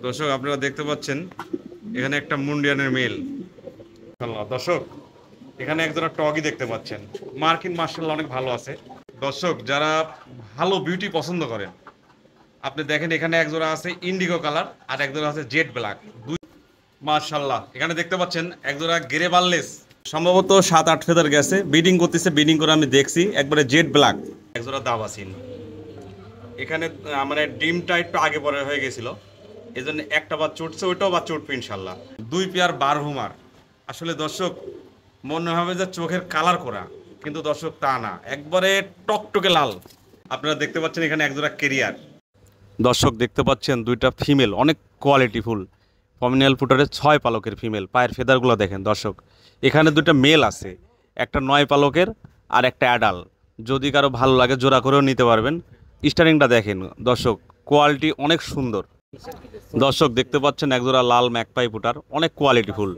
দর্শক আপনারা দেখতে পাচ্ছেন এখানে একটা মুন্ডিয়ানের মেল। দর্শক এখানে একজোড়া টগি দেখতে পাচ্ছেন, মার্কিন মার্শাল্লাহ অনেক ভালো আছে। দর্শক যারা ভালো বিউটি পছন্দ করেন, আপনি দেখেন এখানে একজোড়া আছে ইন্ডিগো কালার আর একজোড়া আছে জেড ব্ল্যাক। দুই মার্শাল্লাহ এখানে দেখতে পাচ্ছেন একজোড়া গেরে বার্লেস, সম্ভবত 7-8 ফেদার গেছে, বিডিং করতেছে, বিডিং করে আমি দেখছি, একবারে জেড ব্ল্যাক। একজোড়া দাবাসিন এখানে মানে ডিমটা একটু আগে পরে হয়ে গেছিল, এই জন্য একটা বার চটছে, ওইটাও বার চটবে ইনশাল্লাহ। দুই পেয়ার বারহুমার। আসলে দর্শক মনে হবে যে চোখের কালার করা, কিন্তু দর্শক তা না, একবারে টকটকে লাল। আপনারা দেখতে পাচ্ছেন এখানে একজোড়া কেরিয়ার। দর্শক দেখতে পাচ্ছেন দুইটা ফিমেল, অনেক কোয়ালিটিফুল পমিনিয়াল ফুটারের 6 পালকের ফিমেল। পায়ের ফেদারগুলো দেখেন দর্শক। এখানে দুটো মেল আছে, একটা 9 পালকের আর একটা অ্যাডাল। যদি কারো ভালো লাগে জোড়া করেও নিতে পারবেন। স্টারিংটা দেখেন দর্শক, কোয়ালিটি অনেক সুন্দর। দর্শক দেখতে পাচ্ছেন একজোড়া লাল ম্যাকপাই ফুটার, অনেক কোয়ালিটিফুল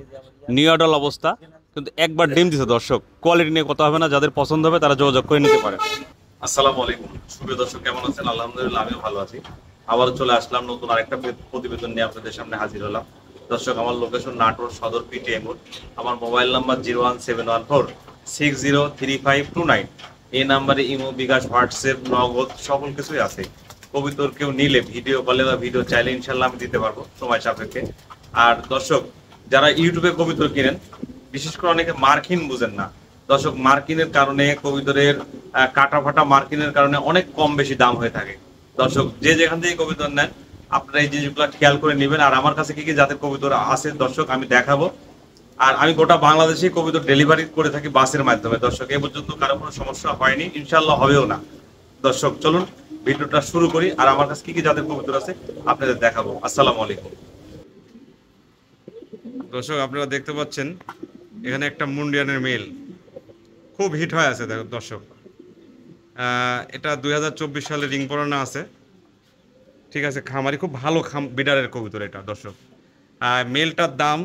নিউ অ্যাডাল অবস্থা, কিন্তু একবার ডিম দিছে দর্শক। কোয়ালিটি নিয়ে কথা হবে না, যাদের পছন্দ হবে তারা যোগাযোগ করে নিতে পারে। আসসালামু আলাইকুম সুপ্রিয় দর্শক, কেমন আছেন? আলহামদুলিল্লাহ আমিও ভালো আছি। আবার চলে আসলাম নতুন আরেকটা প্রতিবেদন নিয়ে আপনাদের সামনে হাজির হলাম। দর্শক আমার লোকেশন নাটোর সদর পিটিএম মোড়। আমার মোবাইল নাম্বার 01714603529। এই নাম্বারে ইমো, বিকাশ, হোয়াটসঅ্যাপ, নগদ সকল কিছুই আছে। কবিতর কেউ নিলে ভিডিও কলে বা ভিডিও চাইলে ইনশাল্লাহ আমি দিতে পারবো সময় সাপেক্ষে। আর দর্শক যারা ইউটিউবে কবিতর কিনেন, বিশেষ করে অনেকে মার্কিন বুঝেন না দর্শক, মার্কিনের কারণে কবিতরের কাটা ফাটা মার্কিনের কারণে অনেক কম বেশি দাম হয়ে থাকে। দর্শক যে যেখান থেকে কবিতর নেন আপনারা এই জিনিসগুলো খেয়াল করে নেবেন। আর আমার কাছে কি কি জাতের কবিতর আছে দর্শক আমি দেখাবো। আর আমি গোটা বাংলাদেশে কবিতর ডেলিভারি করে থাকি বাসের মাধ্যমে। দর্শক এ পর্যন্ত কারো কোনো সমস্যা হয়নি, ইনশাল্লাহ হবেও না। দর্শক চলুন ভিডিওটা শুরু করি, আর আমার কাছে কি কি জাতের কবুতর আছে আপনাদের দেখাবো। আসসালামু আলাইকুম। দর্শক আপনারা দেখতে পাচ্ছেন এখানে একটা মুন্ডিয়ানের মেল, খুব হিট হয়ে আছে দর্শক। এটা 2024 সালে রিং পরানো আছে, ঠিক আছে। খামারি খুব ভালো বিডারের কবুতর এটা দর্শক। মেলটার দাম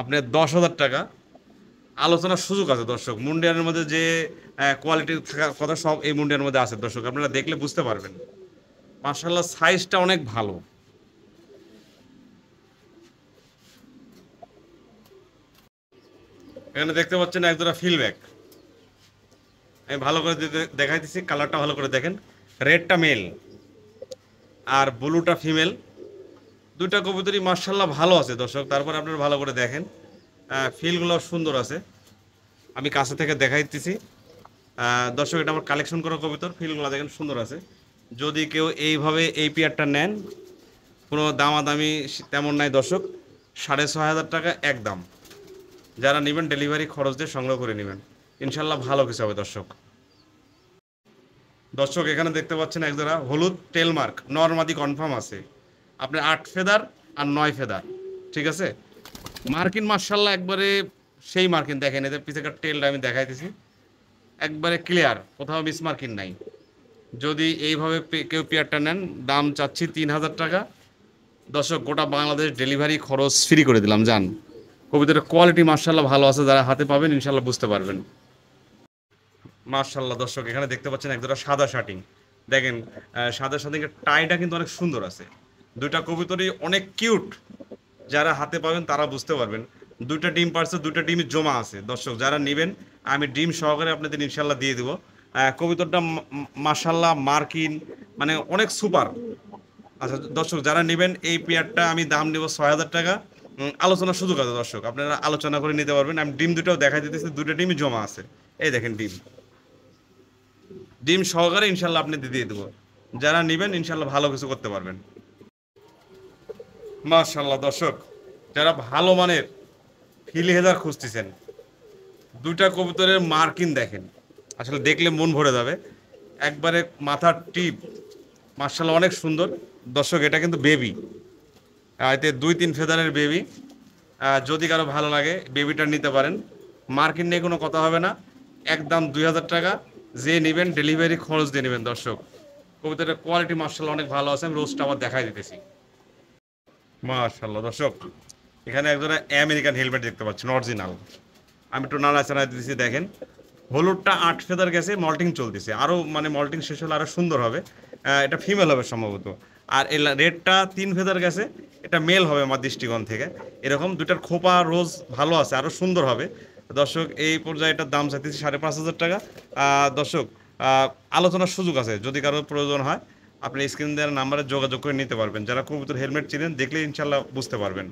আপনার 10,000 টাকা, আলোচনার সুযোগ আছে দর্শক। মুন্ডিয়ানের মধ্যে যে কোয়ালিটি থাকার কথা সব এই মুন্ডিয়ানের মধ্যে আছে দর্শক, আপনারা দেখলে বুঝতে পারবেন। মাশাআল্লাহ সাইজটা অনেক ভালো। এখানে দেখতে পাচ্ছেন একজোড়া ফিলব্যাক, আমি ভালো করে দেখাইতেছি, কালারটা ভালো করে দেখেন। রেডটা মেল আর ব্লুটা ফিমেল। দুইটা কবুতরই মাশাআল্লাহ ভালো আছে দর্শক। তারপর আপনারা ভালো করে দেখেন, ফিলগুলো সুন্দর আছে, আমি কাছে থেকে দেখাইতেছি। দর্শক এটা আমার কালেকশন করা কবুতর, ফিলগুলো দেখেন সুন্দর আছে। যদি কেউ এইভাবে এই পেয়ারটা নেন, কোনো দামাদামি তেমন নাই দর্শক, 6,500 টাকা একদম। যারা নেবেন ডেলিভারি খরচ দিয়ে সংগ্রহ করে নেবেন, ইনশাল্লাহ ভালো কিছু হবে দর্শক। দর্শক এখানে দেখতে পাচ্ছেন একজোড়া হলুদ টেলমার্ক, নরমাদি কনফার্ম আছে, আপনার 8 ফেদার আর 9 ফেদার, ঠিক আছে। মার্কিন মার্শাল্লাহ একবারে সেই মার্কিন, দেখেন এদের পিছাকার টেলটা আমি দেখাইতেছি, একবারে ক্লিয়ার, কোথাও মিস মার্কিন নাই। যদি এইভাবে কেউ পেয়ারটা নেন, দাম চাচ্ছি 3,000 টাকা। দর্শক গোটা বাংলাদেশ ডেলিভারি খরচ ফ্রি করে দিলাম, যান। কবিতার কোয়ালিটি মার্শাল্লাহ ভালো আছে, যারা হাতে পাবেন ইনশাল্লাহ বুঝতে পারবেন। মার্শাল্লাহ দর্শক এখানে দেখতে পাচ্ছেন একজোড়া সাদা শার্টিং, দেখেন সাদা শার্টিংয়ের টাইটা কিন্তু অনেক সুন্দর আছে। দুইটা কবুতরই অনেক কিউট, যারা হাতে পাবেন তারা বুঝতে পারবেন। দুইটা ডিম পারছে, দুইটা ডিমই জমা আছে দর্শক। যারা নেবেন আমি ডিম সহকারে আপনাদের ইনশাল্লাহ দিয়ে দেবো। কবুতরটা মার্শাল্লাহ মার্কিন, মানে অনেক সুপার। আচ্ছা দর্শক যারা নেবেন এই পেয়ারটা আমি দাম নেব 6,000 টাকা। আলোচনার সুযোগ আছে দর্শক, আপনারা আলোচনা করে নিতে পারবেন। আমি ডিম দুটাও দেখাই দিতেছি, দুটো ডিমই জমা আছে, এই দেখেন ডিম, ডিম সহকারে ইনশাল্লাহ আপনি দিয়ে দেবো। যারা নেবেন ইনশাল্লাহ ভালো কিছু করতে পারবেন। মাশাল্লাহ দর্শক যারা ভালো মানের হিলি হেদার খুঁজতেছেন, দুইটা কবুতরের মার্কিন দেখেন, আসলে দেখলে মন ভরে যাবে। একবারে মাথার টিপ মাশাল্লাহ অনেক সুন্দর দর্শক। এটা কিন্তু বেবি, এতে 2-3 ফেদারের বেবি। যদি কারো ভালো লাগে বেবিটা নিতে পারেন, মার্কিন নিয়ে কোনো কথা হবে না, একদম 2,000 টাকা। যে নেবেন ডেলিভারি খরচ দিয়ে নেবেন দর্শক। কবুতরের কোয়ালিটি মার্শাল্লাহ অনেক ভালো আছে, আমি রোজটা আবার দেখাই দিতেছি। মার্শাল্লাহ দর্শক এখানে একজোড়া আমেরিকান হেলমেট দেখতে পাচ্ছেন অরিজিনাল, আমি একটু নাড়াচাড়া দিতেছি দেখেন। হলুদটা 8 ফেদার গেছে, মল্টিং চলতেছে, আরও মানে মল্টিং শেষ হলে আরও সুন্দর হবে। এটা ফিমেল হবে সম্ভবত। আর এই রেডটা 3 ফেদার গেছে, এটা মেল হবে আমার দৃষ্টিকোণ থেকে। এরকম দুটার খোপা রোজ ভালো আছে, আরও সুন্দর হবে। দর্শক এই পর্যায়ে এটার দাম চাইতেছি 5,500 টাকা। দর্শক আলোচনার সুযোগ আছে, যদি কারো প্রয়োজন হয় আপনি স্ক্রিন দেওয়ার নাম্বারে যোগাযোগ করে নিতে পারবেন। যারা কবুতর হেলমেট চিনেন দেখলে ইনশাল্লাহ বুঝতে পারবেন।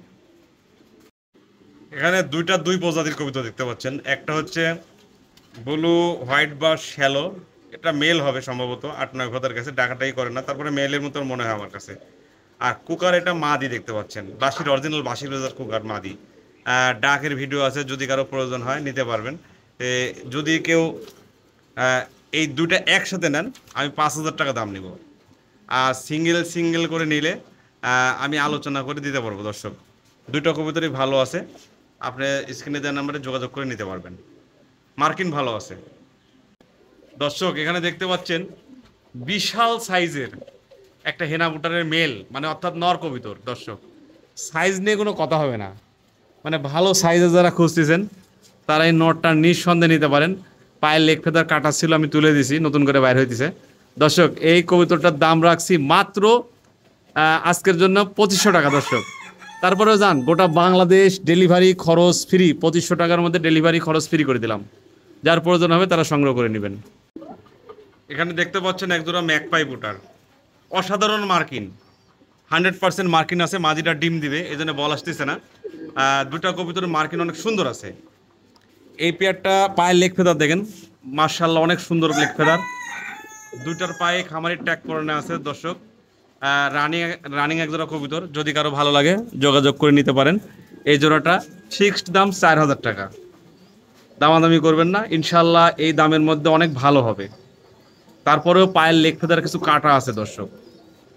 এখানে দুই প্রজাতির কবুতর দেখতে পাচ্ছেন, একটা হচ্ছে ব্লু হোয়াইট বা শ্যালো, এটা মেল হবে সম্ভবত, 8-9 ফেদার কাছে, ডাকাটাই করে না, তারপরে মেলের মতো মনে হয় আমার কাছে। আর কুকার এটা মাদি দেখতে পাচ্ছেন, বাসির অরিজিনাল বাসির রেজার কুকার মাদি। ডাকের ভিডিও আছে, যদি কারো প্রয়োজন হয় নিতে পারবেন। যদি কেউ এই দুইটা একসাথে নেন আমি 5,000 টাকা দাম নিব। আর সিঙ্গেল করে নিলে আমি আলোচনা করে দিতে পারবো। দর্শক দুইটা কবুতরই ভালো আছে, আপনি স্ক্রিনে দেওয়ার নাম্বারে যোগাযোগ করে নিতে পারবেন। মার্কিন ভালো আছে। দর্শক এখানে দেখতে পাচ্ছেন বিশাল সাইজের একটা হেনা বুটারের মেল, মানে অর্থাৎ নর কবুতর। দর্শক সাইজ নিয়ে কোনো কথা হবে না, মানে ভালো সাইজে যারা খুঁজতেছেন তারা এই নটটা নিঃসন্দেহে নিতে পারেন। পায়ের লেগ ফেদার কাটা ছিল, আমি তুলে দিছি, নতুন করে বাইর হইতেছে। দর্শক এই কবুতরটার দাম রাখছি মাত্র আজকের জন্য 2,500 টাকা। দর্শক তারপরেও যান, গোটা বাংলাদেশ ডেলিভারি খরচ ফ্রি, 2,500 টাকার মধ্যে ডেলিভারি খরচ ফ্রি করে দিলাম। যার প্রয়োজন হবে তারা সংগ্রহ করে নেবেন। এখানে দেখতে পাচ্ছেন একজোড়া ম্যাকপাই বুটার, অসাধারণ মার্কিন, 100% মার্কিন আছে। মাঝিটা ডিম দিবে, এই জন্য বল আসতেছে না। দুটা কবুতরের মার্কিন অনেক সুন্দর আছে। এই পেয়ারটা পায়ের লেগ ফেদার দেখেন, মার্শাল্লাহ অনেক সুন্দর লেগ ফেদার। দুইটার পায়ে খামারের ট্যাগ পরানো আছে। দর্শক রানিং এক জোড়া কবুতর, যদি কারো ভালো লাগে যোগাযোগ করে নিতে পারেন। এই জোড়াটা ফিক্সড দাম 4,000 টাকা, দামাদামি করবেন না, ইনশাল্লাহ এই দামের মধ্যে অনেক ভালো হবে। তারপরেও পায়ের লেগ ফেদার কিছু কাটা আছে। দর্শক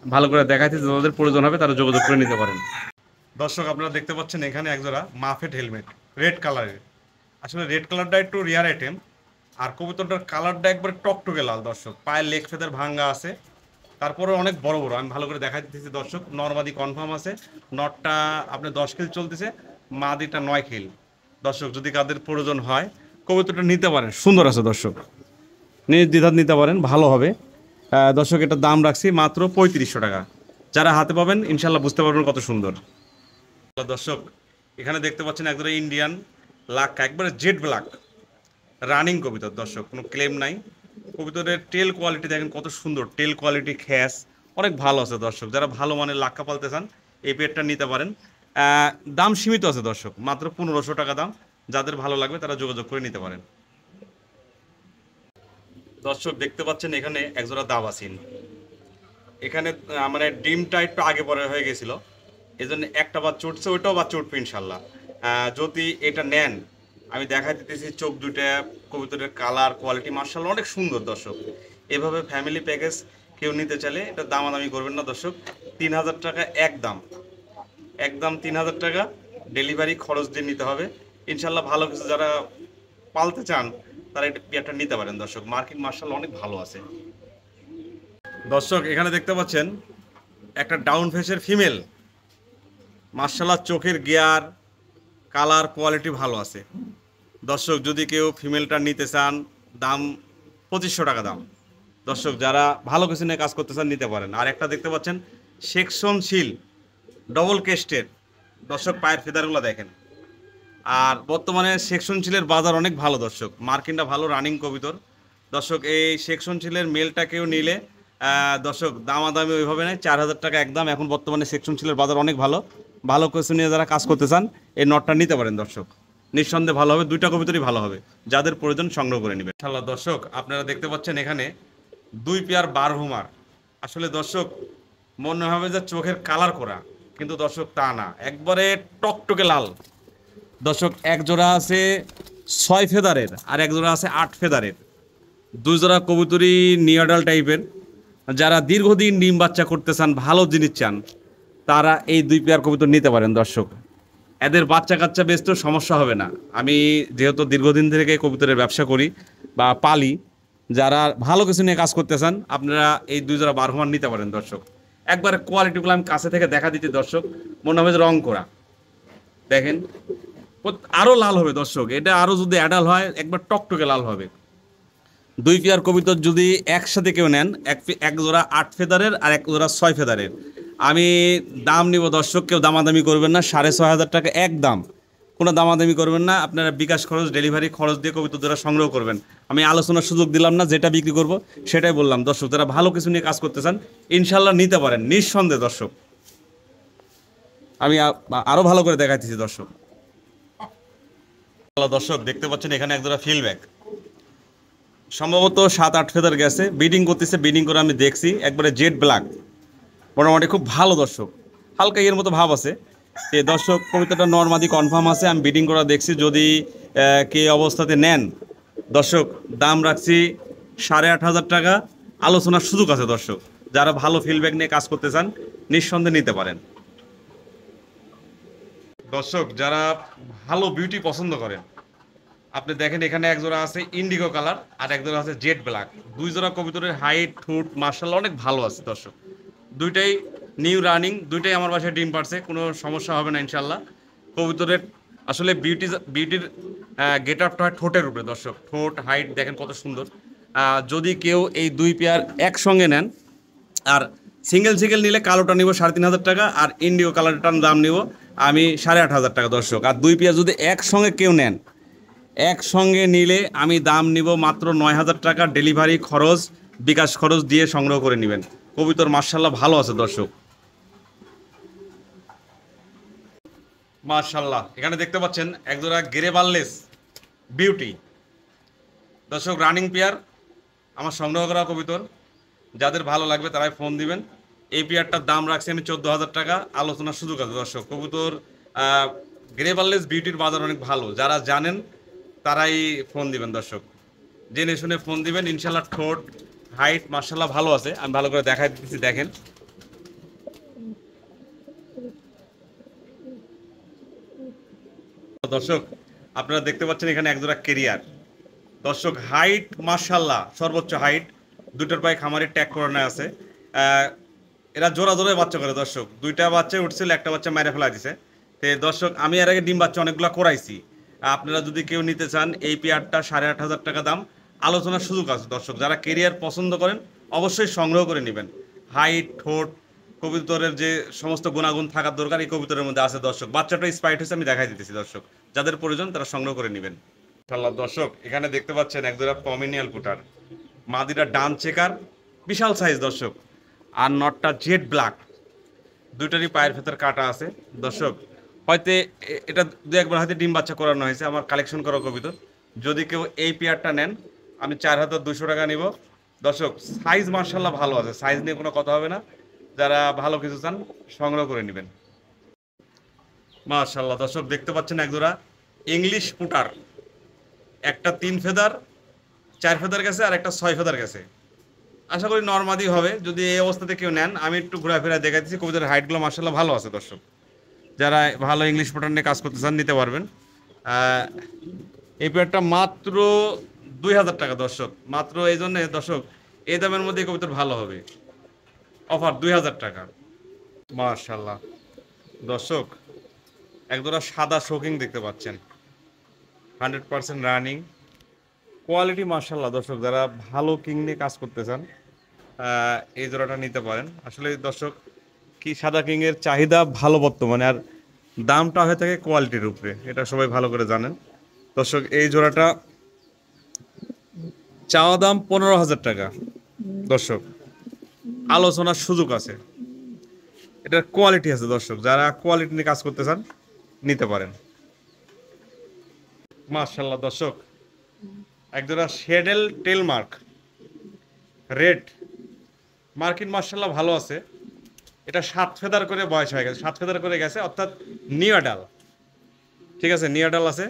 ভালো করে দেখাইতে, যাদের প্রয়োজন হবে তারা যোগাযোগ করে নিতে পারেন। দর্শক আপনারা দেখতে পাচ্ছেন এখানে একজোড়া মাফেট হেলমেট রেড কালারের। আসলে রেড কালারটা একটু রেয়ার আইটেম, আর কবুতরটার কালারটা একবারে টকটকে লাল। দর্শক পায়ের লেগ ফেদার ভাঙ্গা আছে, তারপরে অনেক বড় বড়, আমি ভালো করে দেখাই দিতেছি। দর্শক নরমাদি কনফার্ম আছে, নটটা আপনার 10 খিল চলতেছে, মাদিটা 9 খিল। দর্শক যদি কাদের প্রয়োজন হয় কবুতরটা নিতে পারেন, সুন্দর আছে। দর্শক নির্দ্বিধায় নিতে পারেন, ভালো হবে। দর্শক এটার দাম রাখছি মাত্র 3,500 টাকা। যারা হাতে পাবেন ইনশাল্লাহ বুঝতে পারবেন কত সুন্দর। দর্শক এখানে দেখতে পাচ্ছেন একদম ইন্ডিয়ান লাক, একবারে জেড ব্ল্যাক রানিং কবুতর। দর্শক কোনো ক্লেম নাই, কবুতরের টেল কোয়ালিটি দেখেন কত সুন্দর, টেল কোয়ালিটি খ্যাস অনেক ভালো আছে। দর্শক যারা ভালো মানের লাক্কা পালতে চান এই পেটটা নিতে পারেন। দাম সীমিত আছে দর্শক, মাত্র 1,500 টাকা দাম। যাদের ভালো লাগবে তারা যোগাযোগ করে নিতে পারেন। দর্শক দেখতে পাচ্ছেন এখানে একজোড়া দাবাসিন, এখানে মানে ডিমটা একটু আগে পরে হয়ে গেছিল, এই জন্য একটা বাচ্চা চুটছে, ওইটাও বাচ্চা উঠবে ইনশাল্লাহ। যদি এটা নেন আমি দেখাই দিতেছি, চোখ দুইটা কবুতরের কালার কোয়ালিটি মার্শাল্লাহ অনেক সুন্দর। দর্শক এভাবে ফ্যামিলি প্যাকেজ কেউ নিতে চাইলে এটা দামাদামি করবেন না। দর্শক 3,000 টাকা একদম 3,000 টাকা ডেলিভারি খরচ দিয়ে নিতে হবে ইনশাল্লাহ। ভালো কিছু যারা পালতে চান তারা এটা পেয়ারটা নিতে পারেন। দর্শক মার্কিন মার্শাল্লাহ অনেক ভালো আছে। দর্শক এখানে দেখতে পাচ্ছেন একটা ডাউন ফেসের ফিমেল, মার্শাল্লাহ চোখের গিয়ার কালার কোয়ালিটি ভালো আছে। দর্শক যদি কেউ ফিমেলটা নিতে চান দাম 2,500 টাকা দাম। দর্শক যারা ভালো কিছু নিয়ে কাজ করতে চান নিতে পারেন। আর একটা দেখতে পাচ্ছেন সেকশন শিল ডবল কেস্টের। দর্শক পায়ের ফেদারগুলো দেখেন, আর বর্তমানে সেকশন শিলের বাজার অনেক ভালো। দর্শক মার্কিনটা ভালো রানিং কবুতর। দর্শক এই সেকশন শিলের মেলটা কেউ নিলে দর্শক দামাদামি ওইভাবে নেয়, 4,000 টাকা একদম। এখন বর্তমানে সেকশন শিলের বাজার অনেক ভালো, ভালো কিছু নিয়ে যারা কাজ করতে চান এই নটটা নিতে পারেন। দর্শক নিঃসন্দেহে ভালো হবে, দুইটা কবুতরই ভালো হবে, যাদের প্রয়োজন সংগ্রহ করে নেবেন ইনশাআল্লাহ। দর্শক আপনারা দেখতে পাচ্ছেন এখানে 2 পেয়ার বারহুমার। আসলে দর্শক মনে হবে যে চোখের কালার করা, কিন্তু দর্শক তা না, একবারে টকটকে লাল। দর্শক এক জোড়া আছে 6 ফেদারের আর এক জোড়া আছে 8 ফেদারের। 2 জোড়া কবুতরই নিউডাল টাইপের। যারা দীর্ঘদিন ডিম বাচ্চা করতে চান, ভালো জিনিস চান, তারা এই 2 পেয়ার কবুতর নিতে পারেন। দর্শক এদের বাচ্চা কাচ্চা বেচতে সমস্যা হবে না। আমি যেহেতু দীর্ঘদিন থেকে কবুতরের ব্যবসা করি বা পালি, যারা ভালো কিছু নিয়ে কাজ করতে চান আপনারা এই 2 জোড়া বারহুমার নিতে পারেন। দর্শক একবারে কোয়ালিটিগুলো আমি কাছে থেকে দেখা দিচ্ছি। দর্শক মনে হবে যে রং করা, দেখেন আরও লাল হবে। দর্শক এটা আরও যদি অ্যাডাল হয় একবার টকটকে লাল হবে। দুই পেয়ার কবুতর যদি একসাথে কেউ নেন, এক জোড়া 8 ফেদারের আর এক জোড়া 6 ফেদারের, আমি দাম নিব দর্শক, কেউ দামাদামি করবেন না, 6,500 টাকা একদম, কোনো দামাদামি করবেন না। আপনারা বিকাশ খরচ, ডেলিভারি খরচ দিয়ে কবুতর জোড়া সংগ্রহ করবেন। আমি আলোচনার সুযোগ দিলাম না, যেটা বিক্রি করব সেটাই বললাম। দর্শক যারা ভালো কিছু নিয়ে কাজ করতে চান ইনশাল্লাহ নিতে পারেন নিঃসন্দেহে দর্শক। আমি আরও ভালো করে দেখাইতেছি দর্শক। দর্শক দেখতে পাচ্ছেন এখানে একজোড়া ফিল্ডব্যাক, সম্ভবত 7-8 ফেদার গেছে, বিডিং করতেছে, বিডিং করে আমি দেখছি, একবারে জেড ব্ল্যাক, মোটামুটি খুব ভালো দর্শক, হালকা এর মতো ভাব আছে। এই দর্শক কবিতাটা নর্মাদি কনফার্ম আছে, আমি বিডিং করা দেখছি। যদি কে অবস্থাতে নেন দর্শক, দাম রাখছি 8,500 টাকা, আলোচনার সুযোগ আছে দর্শক। যারা ভালো ফিল্ডব্যাক নিয়ে কাজ করতে চান নিঃসন্দেহে নিতে পারেন দর্শক। যারা ভালো বিউটি পছন্দ করেন, আপনি দেখেন এখানে এক জোড়া আছে ইন্ডিগো কালার আর এক জোড়া আছে জেড ব্ল্যাক, দুই জোড়া কবুতরের হাইট ঠুট মার্শাল্লাহ অনেক ভালো আছে দর্শক। দুইটাই নিউ রানিং, দুইটাই আমার বাসায় ডিম পারছে, কোনো সমস্যা হবে না ইনশাল্লাহ। কবুতরের আসলে বিউটির গেট আপটা হয় ঠোঁটের উপরে দর্শক, ঠোঁট হাইট দেখেন কত সুন্দর। যদি কেউ এই দুই পেয়ার একসঙ্গে নেন, আর সিঙ্গেল নিলে কালোটা নিব 3,500 টাকা, আর ইন্ডিগো কালারটার দাম নিব আমি 8,500 টাকা দর্শক। আর দুই পেয়ার যদি একসঙ্গে কেউ নেন, একসঙ্গে নিলে আমি দাম নিব মাত্র 9,000 টাকা, ডেলিভারি খরচ বিকাশ খরচ দিয়ে সংগ্রহ করে নেবেন। কবুতর মার্শাল্লাহ ভালো আছে দর্শক, মার্শাল্লাহ। এখানে দেখতে পাচ্ছেন একজোড়া গ্রেবারলেস বিউটি দর্শক, রানিং পেয়ার, আমার সংগ্রহ করা কবুতর। যাদের ভালো লাগবে তারাই ফোন দিবেন। এই পেয়ারটার দাম রাখছি আমি 14,000 টাকা, আলোচনার সুযোগ আছে দর্শক। কবুতর গ্রেবারলেস বিউটির বাজার অনেক ভালো, যারা জানেন তারাই ফোন দিবেন দর্শক, জেনে শুনে ফোন দিবেন ইনশাল্লাহ। ঠোঁট হাইট মার্শাল্লাহ ভালো আছে, আমি ভালো করে দেখাই দিচ্ছি দেখেন দর্শক। আপনারা দেখতে পাচ্ছেন এখানে একজোড়া কেরিয়ার দর্শক, হাইট মার্শাল্লাহ সর্বোচ্চ হাইট, দুটোর পায়ে খামারের ট্যাগ করানো আছে। এরা জোড়া জোড়ায় বাচ্চা করে দর্শক, দুইটা বাচ্চা উঠছিল, একটা বাচ্চা মেরে ফেলা দিছে। তো দর্শক আমি এর আগে ডিম বাচ্চা অনেকগুলো করাইছি। আপনারা যদি কেউ নিতে চান এই পেয়ারটা 8,500 টাকা দাম, আলোচনার সুযোগ আছে দর্শক। যারা কেরিয়ার পছন্দ করেন অবশ্যই সংগ্রহ করে নেবেন। হাইট ঠোঁট কবুতরের যে সমস্ত গুণাগুণ থাকার দরকার এই কবুতরের মধ্যে আছে দর্শক। বাচ্চাটা স্পাইট হয়েছে, আমি দেখাই দিতেছি দর্শক, যাদের প্রয়োজন তারা সংগ্রহ করে নেবেন ইনশাআল্লাহ। দর্শক এখানে দেখতে পাচ্ছেন একজোড়া পমিনিয়াল পুটার, মাদিরা ডান চেকার, বিশাল সাইজ দর্শক, আর নটটা জেড ব্ল্যাক, দুইটারই পায়ের ভেতর কাটা আছে দর্শক। হয়তো এটা দু একবার হয়তো ডিম বাচ্চা করানো হয়েছে, আমার কালেকশন করা কবিতর। যদি কেউ এই পেয়ারটা নেন আমি 4,200 টাকা নিব দর্শক। সাইজ মার্শাল্লাহ ভালো আছে, সাইজ নিয়ে কোনো কথা হবে না। যারা ভালো কিছু চান সংগ্রহ করে নেবেন মার্শাল্লাহ। দর্শক দেখতে পাচ্ছেন একজোড়া ইংলিশ পুটার, একটা 3 ফেদার 4 ফেদার গেছে আর একটা 6 ফেদার গেছে, আশা করি নর্মাদি হবে। যদি এই অবস্থাতে কেউ নেন আমি একটু ঘোরাফেরা দেখাচ্ছি, কবিতার হাইটগুলো মার্শাল্লাহ ভালো আছে দর্শক। যারা ভালো ইংলিশ পুটার নিয়ে কাজ করতে চান নিতে পারবেন। এই পেয়ারটা মাত্র 2,000 টাকা দর্শক, মাত্র এই জন্যে দর্শক এই দামের মধ্যে কবিতার ভালো হবে, অফার 2,000 টাকা মার্শাল্লাহ। দর্শক একজোড়া সাদা শোকিং দেখতে পাচ্ছেন, 100% রানিং, কোয়ালিটি মার্শাল্লাহ দর্শক। যারা ভালো কিং নিয়ে কাজ করতে চান এই জোড়াটা নিতে পারেন। আসলে দর্শক কি সাদা কিংয়ের চাহিদা ভালো বর্তমানে, আর দামটা হয়ে থাকে কোয়ালিটির উপরে, এটা সবাই ভালো করে জানেন দর্শক। এই জোড়াটা চাওয়া দাম 15,000 টাকা দর্শক, আলোচনার সুযোগ আছে, এটার কোয়ালিটি আছে দর্শক। যারা কোয়ালিটি নিয়ে কাজ করতে চান নিতে পারেন মার্শাল্লাহ। দর্শক একজোড়া শেডেল টেলমার্ক রেড মার্কিন মার্শাল্লাহ ভালো আছে, এটা 7 ফেদার করে বয়স হয়ে গেছে, 7 ফেদার করে গেছে, অর্থাৎ নিউডাল, ঠিক আছে নিউডাল আছে।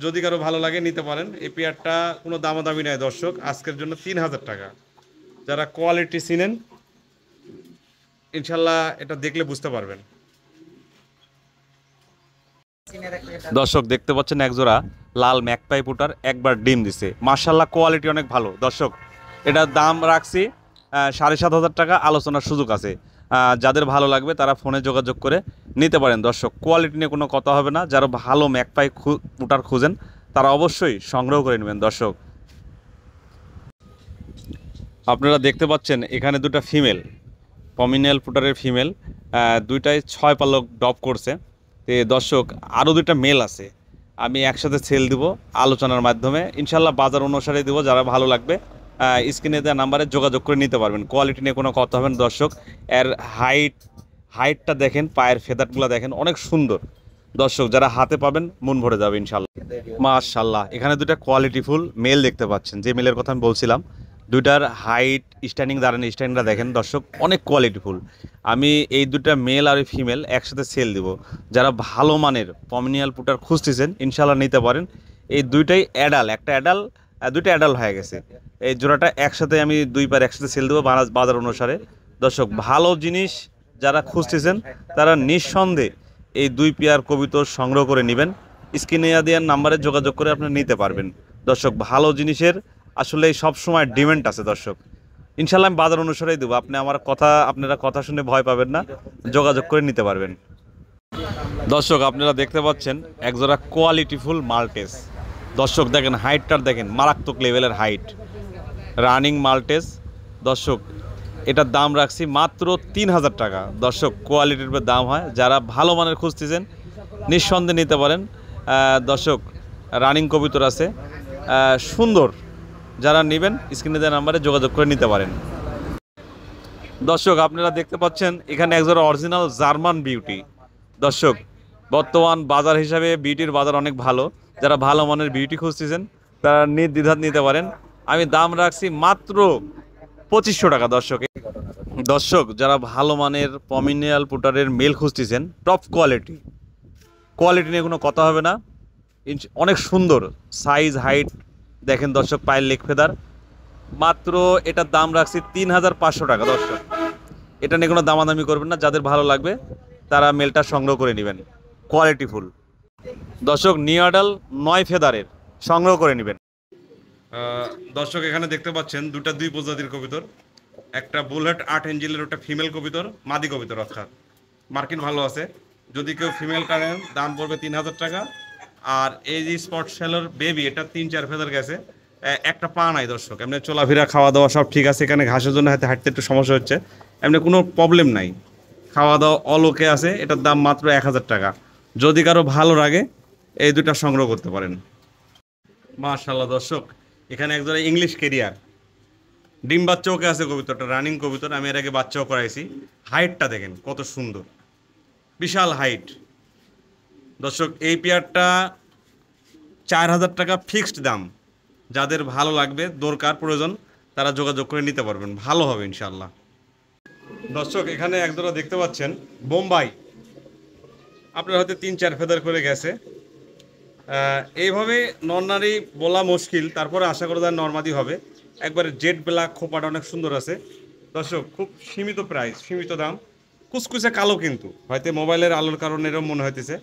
যদি কারো ভালো লাগে নিতে পারেন। এই পেয়ারটা কোনো দামাদামি নেই দর্শক, আজকের জন্য 3,000 টাকা। যারা কোয়ালিটি চিনেন ইনশাল্লাহ এটা দেখলে বুঝতে পারবেন দর্শক। দেখতে পাচ্ছেন একজোড়া লাল ম্যাকপাই পুটার, একবার ডিম দিছে, মার্শাল্লাহ কোয়ালিটি অনেক ভালো দর্শক। এটার দাম রাখছি 7,500 টাকা, আলোচনার সুযোগ আছে। যাদের ভালো লাগবে তারা ফোনে যোগাযোগ করে নিতে পারেন দর্শক, কোয়ালিটি নিয়ে কোনো কথা হবে না। যারা ভালো ম্যাকপাই পুটার খুঁজেন তারা অবশ্যই সংগ্রহ করে নেবেন দর্শক। আপনারা দেখতে পাচ্ছেন এখানে দুটো ফিমেল পমিনিয়াল পুটারের ফিমেল, দুইটাই 6 পালক ডপ করছে। তো দর্শক আরও দুইটা মেল আছে, আমি একসাথে সেল দিব আলোচনার মাধ্যমে, ইনশাল্লাহ বাজার অনুসারে দিব। যারা ভালো লাগবে স্ক্রিনে দেওয়া নাম্বারে যোগাযোগ করে নিতে পারবেন। কোয়ালিটি নিয়ে কোনো কথা হবে না দর্শক। এর হাইটটা দেখেন, পায়ের ফেদারগুলো দেখেন, অনেক সুন্দর। দর্শক যারা হাতে পাবেন মন ভরে যাবে ইনশাল্লাহ। মাশাল্লাহ, এখানে দুটা কোয়ালিটিফুল মেল দেখতে পাচ্ছেন, যে মেলের কথা আমি বলছিলাম। দুইটার হাইট স্ট্যান্ডিং দাঁড়ানো স্ট্যান্ডিংটা দেখেন দর্শক, অনেক কোয়ালিটিফুল। আমি এই দুটা মেল আর ফিমেল একসাথে সেল দিব। যারা ভালো মানের পমিনিয়াল পুটার খুঁজতেছেন ইনশাল্লাহ নিতে পারেন। এই দুইটাই অ্যাডাল, একটা অ্যাডাল, দুইটা অ্যাডাল হয়ে গেছে। এই জোড়াটা একসাথে আমি দুই পার একসাথে সেল দেবো বাজার অনুসারে। দর্শক ভালো জিনিস যারা খুঁজতেছেন তারা নিঃসন্দেহে এই দুই পেয়ার কবুতর সংগ্রহ করে নেবেন। স্ক্রিনে দেওয়ার নাম্বারে যোগাযোগ করে আপনি নিতে পারবেন। দর্শক ভালো জিনিসের আসলে সব সময় ডিমান্ড আছে দর্শক। ইনশাল্লাহ আমি বাজার অনুসারেই দেবো। আপনারা কথা শুনে ভয় পাবেন না, যোগাযোগ করে নিতে পারবেন। দর্শক আপনারা দেখতে পাচ্ছেন একজোড়া কোয়ালিটিফুল মাল্টেস। দর্শক দেখেন হাইটটার, দেখেন মারাত্মক লেভেলের হাইট, রানিং মাল্টেস। দর্শক এটার দাম রাখছি মাত্র 3000 টাকা। দর্শক কোয়ালিটির উপর দাম হয়, যারা ভালো মানের খুঁজতেছেন নিঃসন্দেহে নিতে পারেন। দর্শক রানিং কবুতর আছে, সুন্দর। যারা নেবেন স্ক্রিনে দেওয়া নাম্বারে যোগাযোগ করে নিতে পারেন। দর্শক আপনারা দেখতে পাচ্ছেন এখানে একজোড়া অরিজিনাল জার্মান বিউটি। দর্শক বর্তমান বাজার হিসাবে বিউটির বাজার অনেক ভালো, যারা ভালো মানের বিউটি খুঁজতেছেন তারা নির্দ্বিধায় নিতে পারেন। আমি দাম রাখছি মাত্র 2500 টাকা। দর্শক যারা ভালো মানের পমিনিয়াল পুটারের মেল খুঁজতেছেন, টপ কোয়ালিটি নিয়ে কোনো কথা হবে না। অনেক সুন্দর সাইজ, হাইট দেখেন দর্শক, পায়ের লেগ ফেদার। মাত্র এটার দাম রাখছি 3500 টাকা। দর্শক এটা নিয়ে কোনো দামাদামি করবেন না, যাদের ভালো লাগবে তারা মেলটা সংগ্রহ করে নেবেন। কোয়ালিটিফুল দর্শক, নিউ 9 ফেদারের সংগ্রহ করে নেবেন। দর্শক এখানে দেখতে পাচ্ছেন দুই প্রজাতির কবুতর, একটা বুলেট 8 এঞ্জেলের, ওটা ফিমেল কবুতর, মাদি কবুতর, অর্থাৎ মার্কিন ভালো আছে। যদি কেউ ফিমেল কানেন দাম পড়বে 3000 টাকা। আর এই যে স্পট সেলর বেবি, এটা 3-4 ফেদার গেছে, একটা পা নাই দর্শক। এমনি চলাফেরা খাওয়া দাওয়া সব ঠিক আছে, এখানে ঘাসের জন্য হয়তো হাঁটতে একটু সমস্যা হচ্ছে, এমনি কোনো প্রবলেম নাই, খাওয়া দাওয়া অলোকে আছে। এটার দাম মাত্র 1000 টাকা। যদি কারো ভালো লাগে এই দুটা সংগ্রহ করতে পারেন। মাশাআল্লাহ দর্শক, এখানে একজোড়া ইংলিশ কেরিয়ার, ডিম বাচ্চাও আছে কবুতরটা, রানিং কবুতর। আমি এর আগে বাচ্চাও করাইছি। হাইটটা দেখেন কত সুন্দর, বিশাল হাইট। দর্শক এই পেয়ারটা 4000 টাকা ফিক্সড দাম। যাদের ভালো লাগবে, দরকার, প্রয়োজন, তারা যোগাযোগ করে নিতে পারবেন, ভালো হবে ইনশাল্লাহ। দর্শক এখানে একজোড়া দেখতে পাচ্ছেন বোম্বাই, আপনার হয়তো 3-4 ফেদার করে গেছে। এইভাবে নরনারি বলা মুশকিল, তারপরে আশা করা যায় নর্মাদি হবে। একবারে জেড ব্ল্যাক, খোপাটা অনেক সুন্দর আছে। দর্শক খুব সীমিত প্রাইস, সীমিত দাম। কুচকুচে কালো, কিন্তু হয়তো মোবাইলের আলোর কারণে এরকম মনে হইতেছে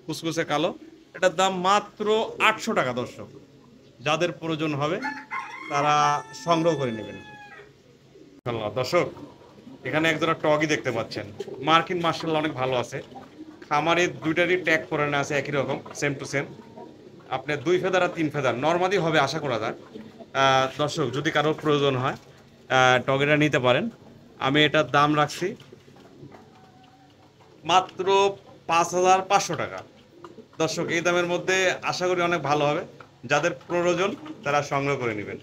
কুচকুচে কালো। এটার দাম মাত্র 800 টাকা। দর্শক যাদের প্রয়োজন হবে তারা সংগ্রহ করে নেবেন। দর্শক এখানে একজোড়া টগি দেখতে পাচ্ছেন, মার্কিন মার্শাল্লাহ অনেক ভালো আছে। খামারে দুইটারই ট্যাগ করানো আছে একই রকম, সেম টু সেম। আপনার 2 ফেদার আর 3 ফেদার নর্মালি হবে আশা করা যায়। দর্শক যদি কারোর প্রয়োজন হয় টগেরা নিতে পারেন। আমি এটার দাম রাখছি মাত্র 5500 টাকা। দর্শক এই দামের মধ্যে আশা করি অনেক ভালো হবে, যাদের প্রয়োজন তারা সংগ্রহ করে নেবেন।